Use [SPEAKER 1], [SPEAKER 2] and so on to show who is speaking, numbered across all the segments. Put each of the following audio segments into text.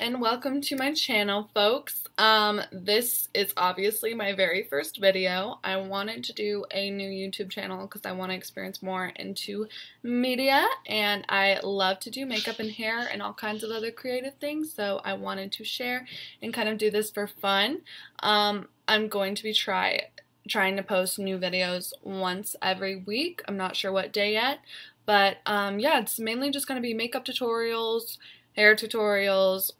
[SPEAKER 1] and welcome to my channel, folks. This is obviously my very first video. I wanted to do a new YouTube channel because I want to experience more into media, and I love to do makeup and hair and all kinds of other creative things, so I wanted to share and kind of do this for fun. I'm going to be trying to post new videos once every week. I'm not sure what day yet, but yeah, it's mainly just going to be makeup tutorials, hair tutorials,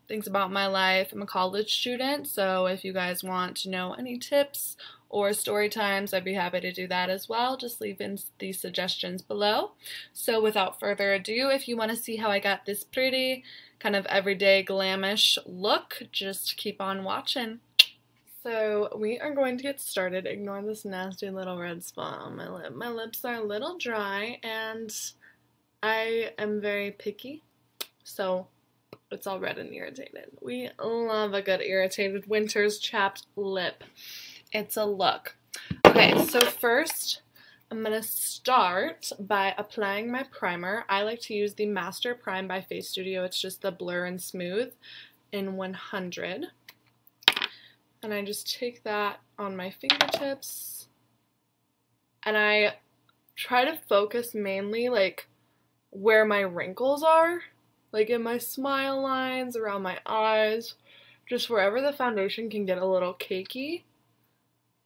[SPEAKER 1] things about my life. I'm a college student, so if you guys want to know any tips or story times, I'd be happy to do that as well. Just leave in the suggestions below. So without further ado, if you want to see how I got this pretty, kind of everyday glamish look, just keep on watching. So we are going to get started. Ignore this nasty little red spot on my lip. My lips are a little dry and I am very picky, so it's all red and irritated. We love a good irritated winter's chapped lip. It's a look. Okay, so first I'm going to start by applying my primer. I like to use the Master Prime by Face Studio. It's just the Blur and Smooth in 100. And I just take that on my fingertips, and I try to focus mainly like where my wrinkles are, like in my smile lines, around my eyes, just wherever the foundation can get a little cakey,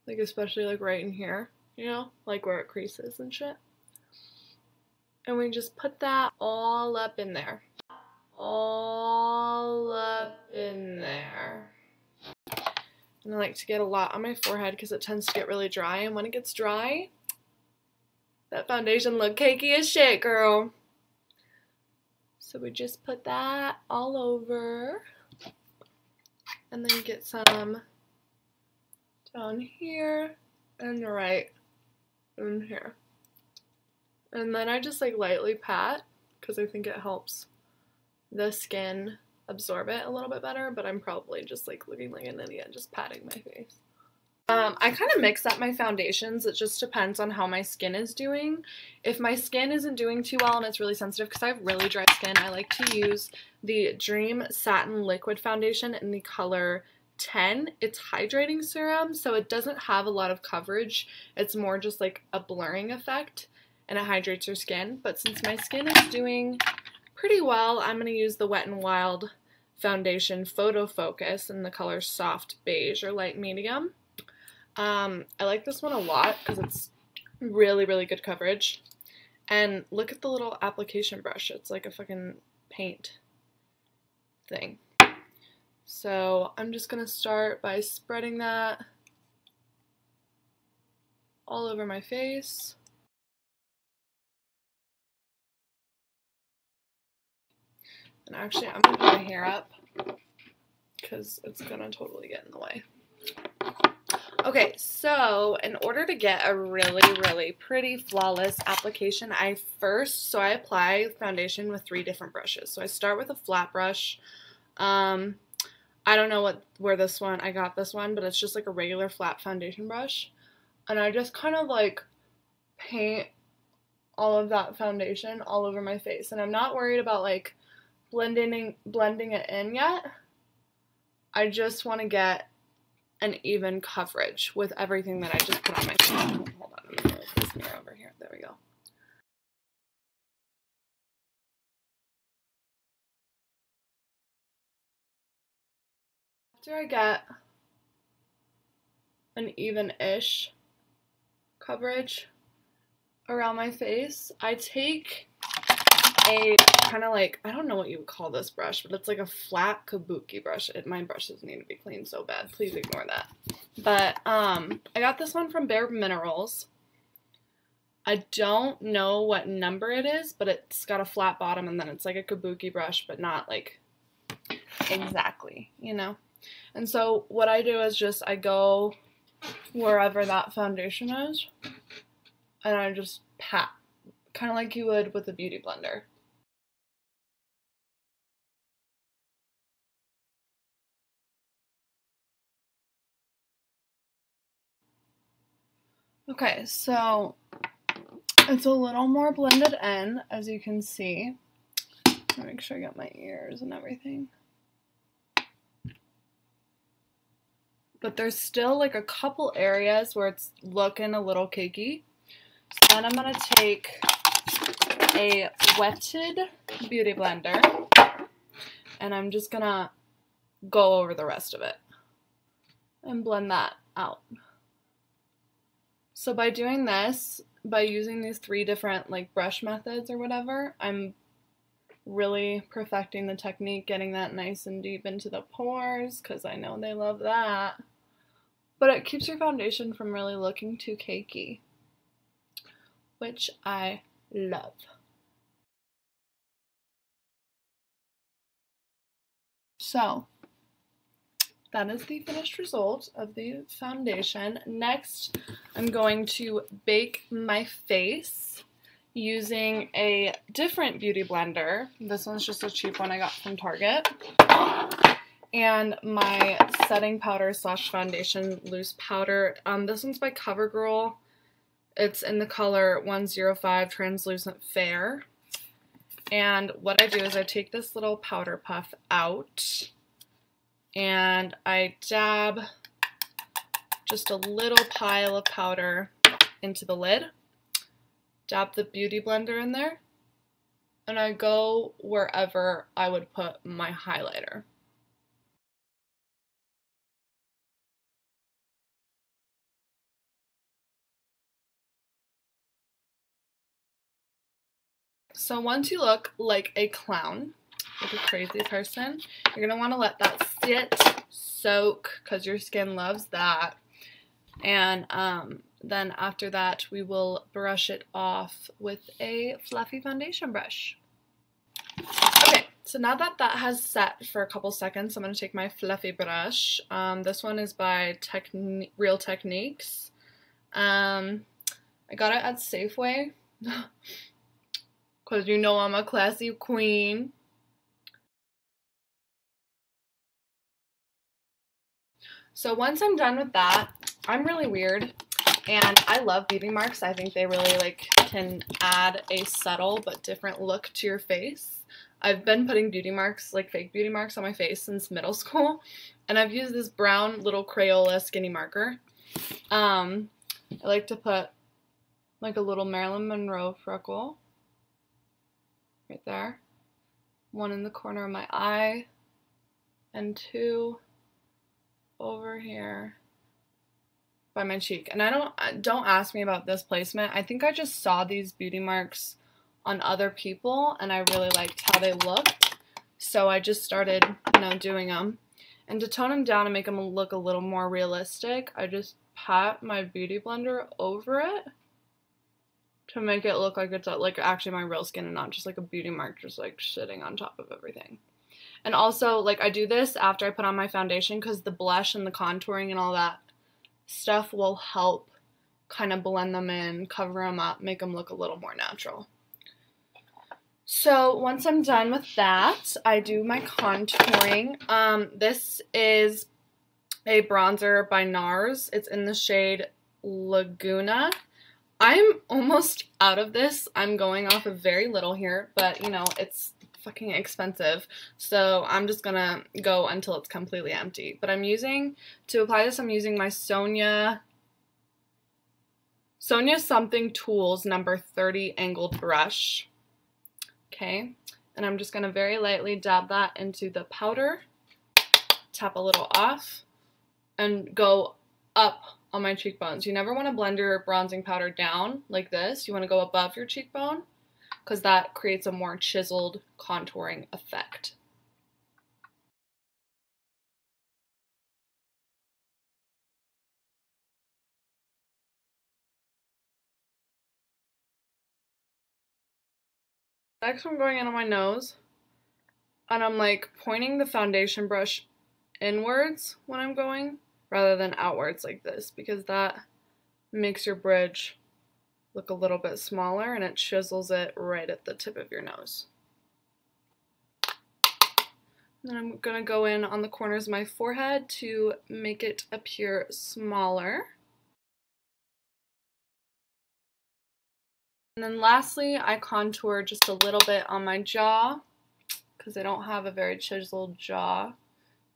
[SPEAKER 1] like especially like right in here, you know, like where it creases and shit. And we just put that all up in there. All up in there. And I like to get a lot on my forehead because it tends to get really dry, and when it gets dry, that foundation look cakey as shit, girl. So we just put that all over, and then get some down here and right in here. And then I just like lightly pat because I think it helps the skin absorb it a little bit better, but I'm probably just like looking like an idiot just patting my face. I kind of mix up my foundations. It just depends on how my skin is doing. If my skin isn't doing too well and it's really sensitive, because I have really dry skin, I like to use the Dream Satin Liquid Foundation in the color 10. It's hydrating serum, so it doesn't have a lot of coverage. It's more just like a blurring effect, and it hydrates your skin. But since my skin is doing pretty well, I'm going to use the Wet n Wild foundation Photo Focus in the color Soft Beige or Light Medium. I like this one a lot because it's really, really good coverage. And look at the little application brush. It's like a fucking paint thing. So I'm just going to start by spreading that all over my face. And actually, I'm going to put my hair up because it's going to totally get in the way. Okay, so in order to get a really, really pretty, flawless application, I apply foundation with 3 different brushes. So I start with a flat brush. I don't know where I got this one, but it's just like a regular flat foundation brush. And I just kind of like paint all of that foundation all over my face. And I'm not worried about like blending it in yet. I just want to get an even coverage with everything that I just put on my face. Hold on, I'm gonna move this mirror over here. There we go. After I get an even-ish coverage around my face, I take a kind of like, I don't know what you would call this brush, but it's like a flat kabuki brush. My brushes need to be cleaned so bad. Please ignore that. But I got this one from Bare Minerals. I don't know what number it is, but it's got a flat bottom, and then it's like a kabuki brush, but not like exactly, you know? And so what I do is just I go wherever that foundation is, and I just pat, kind of like you would with a beauty blender. Okay, so it's a little more blended in, as you can see. Make sure I got my ears and everything. but there's still like a couple areas where it's looking a little cakey. So then I'm going to take a wetted beauty blender and I'm just going to go over the rest of it and blend that out. So by doing this, by using these 3 different like brush methods or whatever, I'm really perfecting the technique, getting that nice and deep into the pores, because I know they love that. But it keeps your foundation from really looking too cakey, which I love. So that is the finished result of the foundation. Next, I'm going to bake my face using a different beauty blender. This one's just a cheap one I got from Target. And my setting powder slash foundation loose powder. This one's by CoverGirl. It's in the color 105 Translucent Fair. And what I do is I take this little powder puff out and I dab just a little pile of powder into the lid, dab the beauty blender in there, and I go wherever I would put my highlighter. So once you look like a clown, like a crazy person, you're going to want to let that sit, soak, because your skin loves that. And then after that, we will brush it off with a fluffy foundation brush. Okay, so now that that has set for a couple seconds, I'm going to take my fluffy brush. This one is by Real Techniques. I got it at Safeway, because you know I'm a classy queen. So once I'm done with that, I'm really weird, and I love beauty marks. I think they really like can add a subtle but different look to your face. I've been putting beauty marks, like fake beauty marks, on my face since middle school, and I've used this brown little Crayola skinny marker. I like to put like a little Marilyn Monroe freckle right there, one in the corner of my eye, and 2 over here by my cheek. And don't ask me about this placement. I think I just saw these beauty marks on other people and I really liked how they looked, so I just started, doing them. And to tone them down and make them look a little more realistic, I just pat my beauty blender over it to make it look like it's like actually my real skin and not just like a beauty mark just like sitting on top of everything. And also, like, I do this after I put on my foundation because the blush and the contouring and all that stuff will help kind of blend them in, cover them up, make them look a little more natural. So once I'm done with that, I do my contouring. This is a bronzer by NARS. It's in the shade Laguna. I'm almost out of this. I'm going off of very little here, but, it's fucking expensive, so I'm just gonna go until it's completely empty. But to apply this, I'm using my Sonia Something Tools number 30 angled brush. Okay, and I'm just gonna very lightly dab that into the powder, tap a little off, and go up on my cheekbones. You never want to blend your bronzing powder down like this. You want to go above your cheekbone, because that creates a more chiseled contouring effect. Next, I'm going in on my nose, and I'm like pointing the foundation brush inwards when I'm going, rather than outwards like this, because that makes your bridge look a little bit smaller and it chisels it right at the tip of your nose. Then I'm going to go in on the corners of my forehead to make it appear smaller. And then lastly, I contour just a little bit on my jaw because I don't have a very chiseled jaw.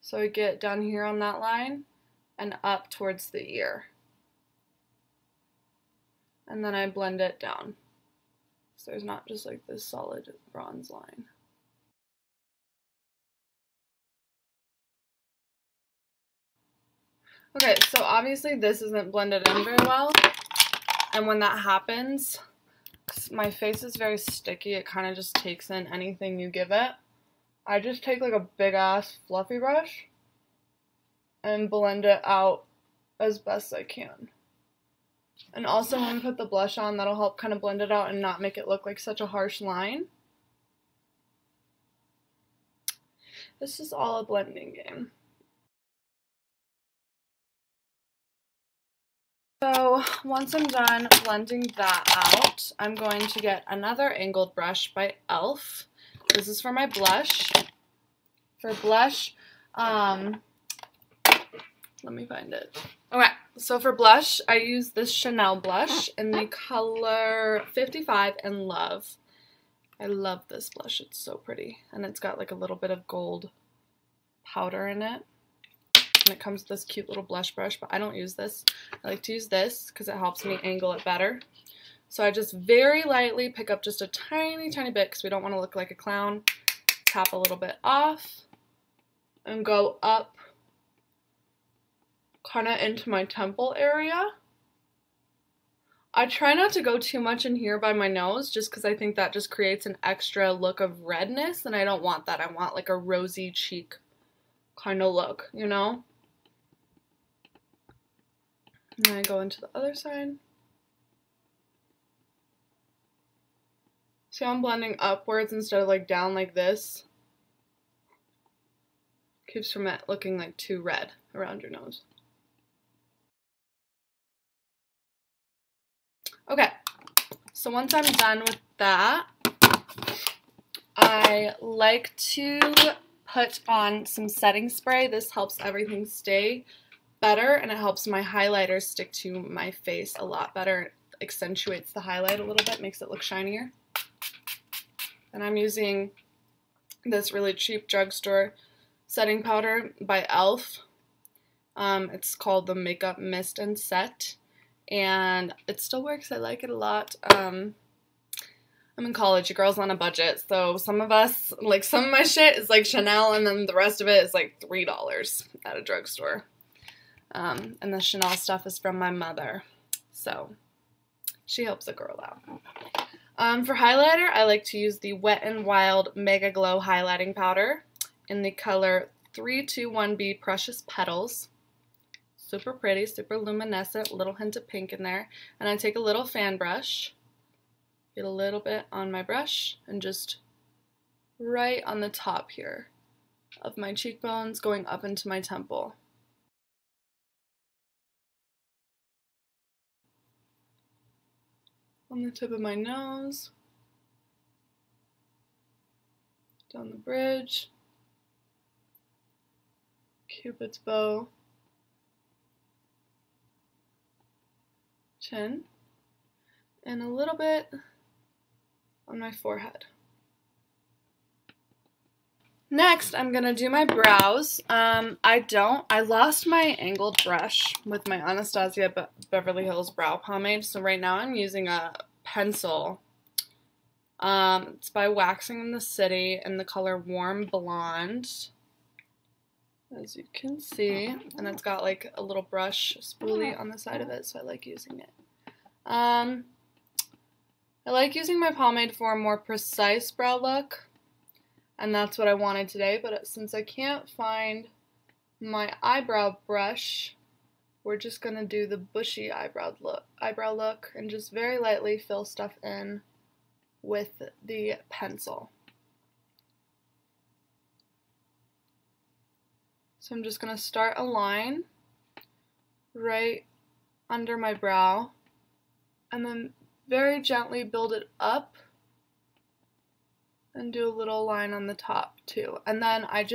[SPEAKER 1] So I get down here on that line and up towards the ear. And then I blend it down, so there's not just like this solid bronze line. Okay, so obviously this isn't blended in very well, and when that happens, my face is very sticky, it kind of just takes in anything you give it. I just take like a big ass fluffy brush and blend it out as best I can. And also when I put the blush on, that'll help kind of blend it out and not make it look like such a harsh line. This is all a blending game. So once I'm done blending that out, I'm going to get another angled brush by e.l.f. This is for my blush. For blush, let me find it. Okay, so for blush, I use this Chanel blush in the color 55 in Love. I love this blush, it's so pretty. And it's got like a little bit of gold powder in it. And it comes with this cute little blush brush, but I don't use this. I like to use this because it helps me angle it better. So I just very lightly pick up just a tiny, tiny bit because we don't want to look like a clown. Tap a little bit off and go up kind of into my temple area. I try not to go too much in here by my nose just because I think that just creates an extra look of redness, and I don't want that. I want like a rosy cheek kind of look, you know? And then I go into the other side. See how I'm blending upwards instead of like down like this? Keeps from it looking like too red around your nose. Okay, so once I'm done with that, I like to put on some setting spray. This helps everything stay better, and it helps my highlighter stick to my face a lot better. It accentuates the highlight a little bit, makes it look shinier. And I'm using this really cheap drugstore setting powder by e.l.f. It's called the Makeup Mist and Set, and it still works. I like it a lot. I'm in college, your girl's on a budget, so some of us, like some of my shit is like Chanel, and then the rest of it is like $3 at a drugstore. And the Chanel stuff is from my mother, so she helps a girl out. For highlighter, I like to use the Wet n Wild Mega Glow Highlighting Powder in the color 321B Precious Petals. Super pretty, super luminescent, little hint of pink in there. And I take a little fan brush, get a little bit on my brush, and just right on the top here of my cheekbones going up into my temple. On the tip of my nose, down the bridge, Cupid's bow, chin, and a little bit on my forehead. Next, I'm gonna do my brows. I lost my angled brush with my Anastasia Beverly Hills brow pomade, so right now I'm using a pencil. It's by Waxing in the City in the color Warm Blonde, as you can see, and it's got like a little brush spoolie on the side of it, so I like using it. I like using my pomade for a more precise brow look, and that's what I wanted today, but since I can't find my eyebrow brush, we're just going to do the bushy eyebrow look and just very lightly fill stuff in with the pencil. So I'm just going to start a line right under my brow and then very gently build it up and do a little line on the top too. And then I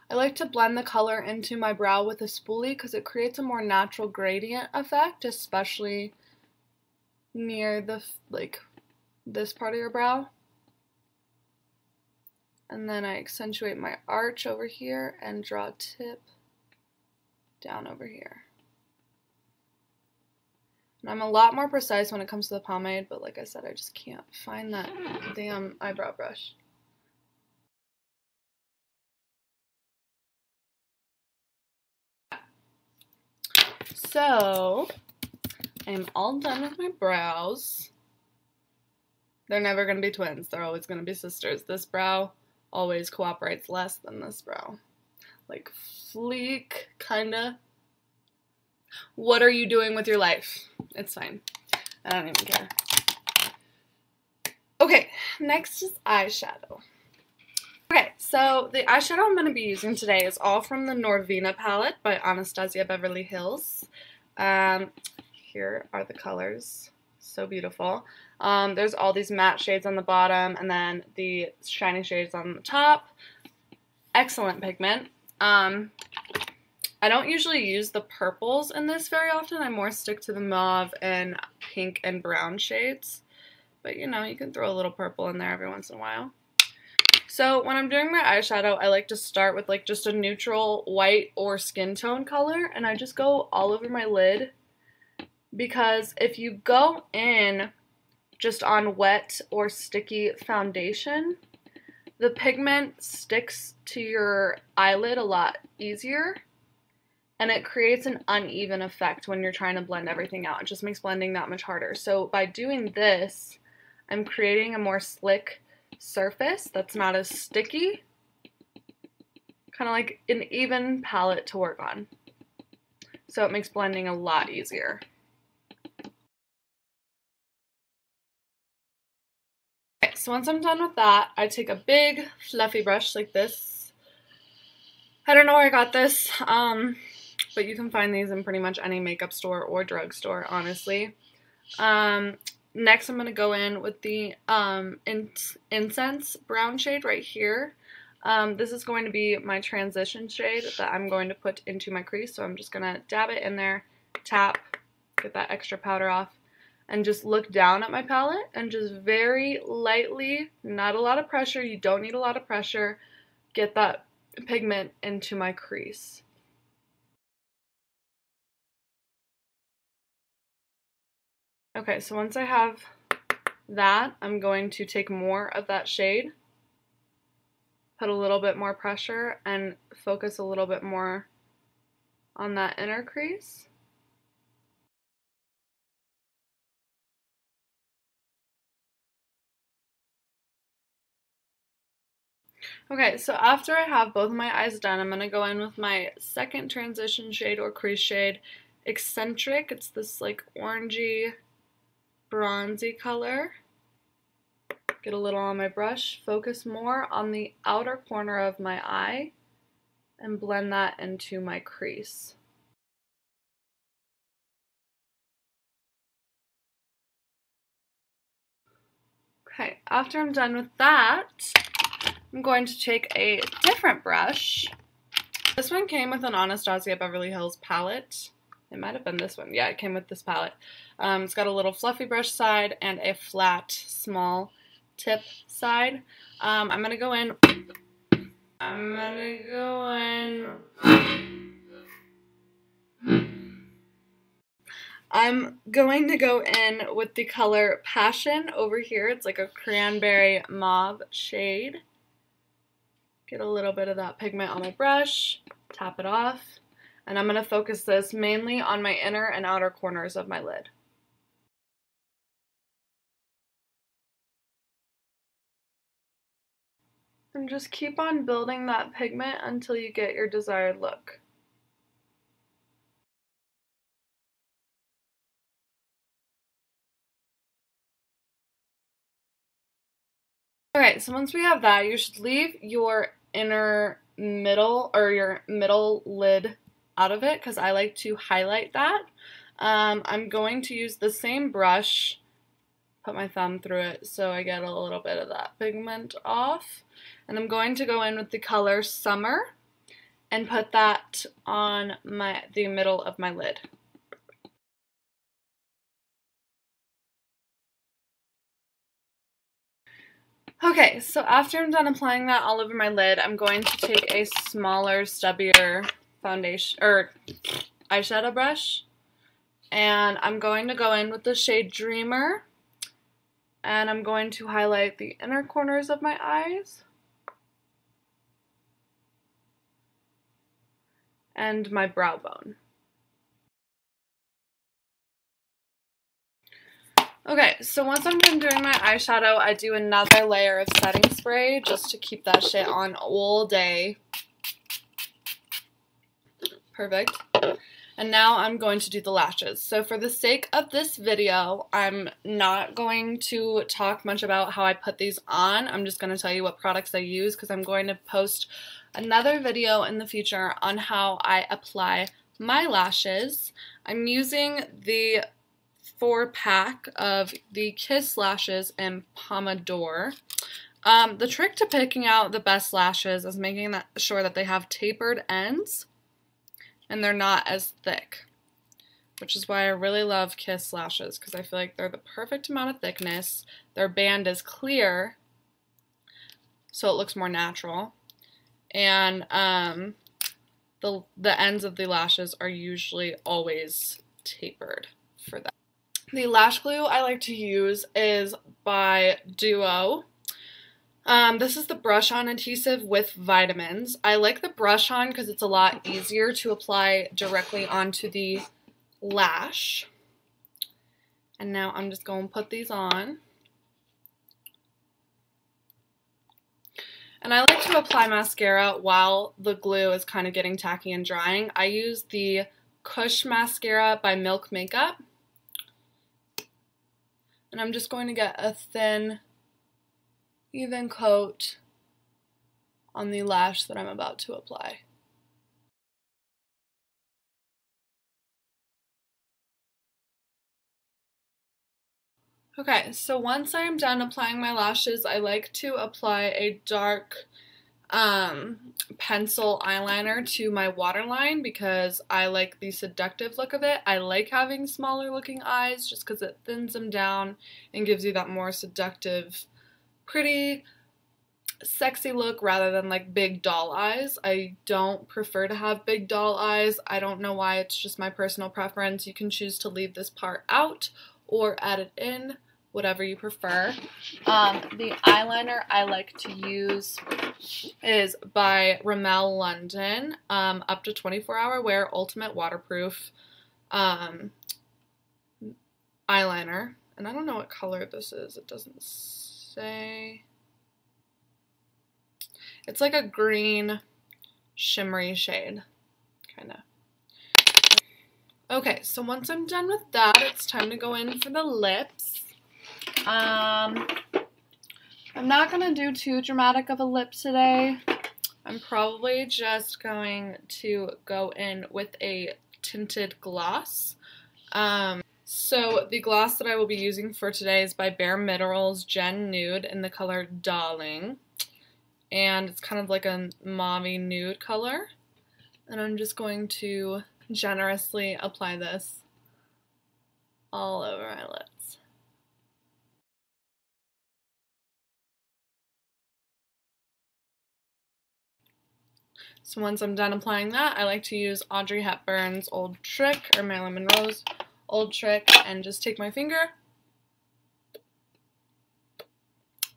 [SPEAKER 1] like to blend the color into my brow with a spoolie because it creates a more natural gradient effect, especially near the this part of your brow. And then I accentuate my arch over here and draw tip down over here. And I'm a lot more precise when it comes to the pomade, but like I said, I just can't find that damn eyebrow brush. So, I'm all done with my brows. They're never going to be twins. They're always going to be sisters. This brow always cooperates less than this brow. Like, fleek, kinda. What are you doing with your life? It's fine. I don't even care. Okay, next is eyeshadow. Okay, so the eyeshadow I'm going to be using today is all from the Norvina palette by Anastasia Beverly Hills. Here are the colors. So beautiful. There's all these matte shades on the bottom and then the shiny shades on the top. Excellent pigment. I don't usually use the purples in this very often. I more stick to the mauve and pink and brown shades. But you know, you can throw a little purple in there every once in a while. So when I'm doing my eyeshadow, I like to start with like just a neutral white or skin tone color. And I just go all over my lid. Because if you go in just on wet or sticky foundation, the pigment sticks to your eyelid a lot easier. And it creates an uneven effect when you're trying to blend everything out. It just makes blending that much harder. So by doing this, I'm creating a more slick surface that's not as sticky. Kind of like an even palette to work on. So it makes blending a lot easier. Okay, so once I'm done with that, I take a big fluffy brush like this. I don't know where I got this. But you can find these in pretty much any makeup store or drugstore, honestly. Next, I'm going to go in with the Incense brown shade right here. This is going to be my transition shade that I'm going to put into my crease. So I'm just going to dab it in there, tap, get that extra powder off, and just look down at my palette and just very lightly, not a lot of pressure, you don't need a lot of pressure, get that pigment into my crease. Okay, so once I have that, I'm going to take more of that shade, put a little bit more pressure, and focus a little bit more on that inner crease. Okay, so after I have both of my eyes done, I'm going to go in with my second transition shade or crease shade, Eccentric. It's this like orangey, bronzy color. Get a little on my brush, focus more on the outer corner of my eye, and blend that into my crease. Okay, after I'm done with that, I'm going to take a different brush. This one came with an Anastasia Beverly Hills palette. It might have been this one. Yeah, it came with this palette. It's got a little fluffy brush side and a flat, small tip side. I'm going to go in with the color Passion over here. It's like a cranberry mauve shade. Get a little bit of that pigment on my brush, tap it off, and I'm going to focus this mainly on my inner and outer corners of my lid. And just keep on building that pigment until you get your desired look. Okay, so once we have that, you should leave your inner middle or your middle lid out of it because I like to highlight that. I'm going to use the same brush, put my thumb through it so I get a little bit of that pigment off. And I'm going to go in with the color Summer and put that on the middle of my lid. Okay, so after I'm done applying that all over my lid, I'm going to take a smaller, stubbier foundation or eyeshadow brush, and I'm going to go in with the shade Dreamer, and I'm going to highlight the inner corners of my eyes and my brow bone. Okay, so once I'm done doing my eyeshadow, I do another layer of setting spray just to keep that shit on all day. Perfect. And now I'm going to do the lashes. So for the sake of this video, I'm not going to talk much about how I put these on. I'm just going to tell you what products I use because I'm going to post another video in the future on how I apply my lashes. I'm using the 4-pack of the Kiss lashes in Pomodoro. The trick to picking out the best lashes is making sure that they have tapered ends and they're not as thick, which is why I really love Kiss lashes because I feel like they're the perfect amount of thickness. Their band is clear, so it looks more natural, and the ends of the lashes are usually always tapered for that. The lash glue I like to use is by Duo. This is the brush-on adhesive with vitamins. I like the brush-on because it's a lot easier to apply directly onto the lash. And now I'm just going to put these on. And I like to apply mascara while the glue is kind of getting tacky and drying. I use the Kush mascara by Milk Makeup. And I'm just going to get a thin, even coat on the lash that I'm about to apply. Okay, so once I am done applying my lashes, I like to apply a dark pencil eyeliner to my waterline because I like the seductive look of it. I like having smaller looking eyes just because it thins them down and gives you that more seductive, pretty, sexy look rather than like big doll eyes. I don't prefer to have big doll eyes. I don't know why, it's just my personal preference. You can choose to leave this part out or add it in, whatever you prefer. The eyeliner I like to use is by Rimmel London, up to 24-hour wear ultimate waterproof eyeliner. And I don't know what color this is. It doesn't say. It's like a green shimmery shade, kind of. Okay, so once I'm done with that, it's time to go in for the lips. I'm not going to do too dramatic of a lip today. I'm probably just going to go in with a tinted gloss. So the gloss that I will be using for today is by Bare Minerals Gen Nude in the color Darling. And it's kind of like a mauve nude color. And I'm just going to generously apply this all over my lips. So once I'm done applying that, I like to use Audrey Hepburn's Old Trick, or Marilyn Monroe's Old Trick, and just take my finger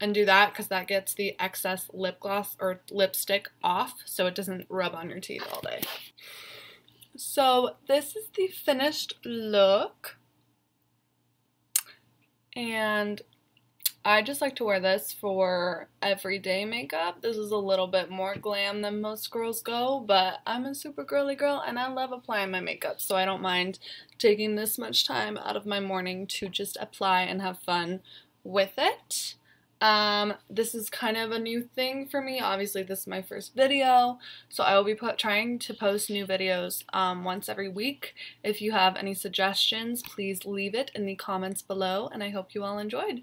[SPEAKER 1] and do that because that gets the excess lip gloss or lipstick off so it doesn't rub on your teeth all day. So this is the finished look, and I just like to wear this for everyday makeup. This is a little bit more glam than most girls go, but I'm a super girly girl and I love applying my makeup, so I don't mind taking this much time out of my morning to just apply and have fun with it. This is kind of a new thing for me. Obviously, this is my first video, so I will be trying to post new videos once every week. If you have any suggestions, please leave it in the comments below, and I hope you all enjoyed.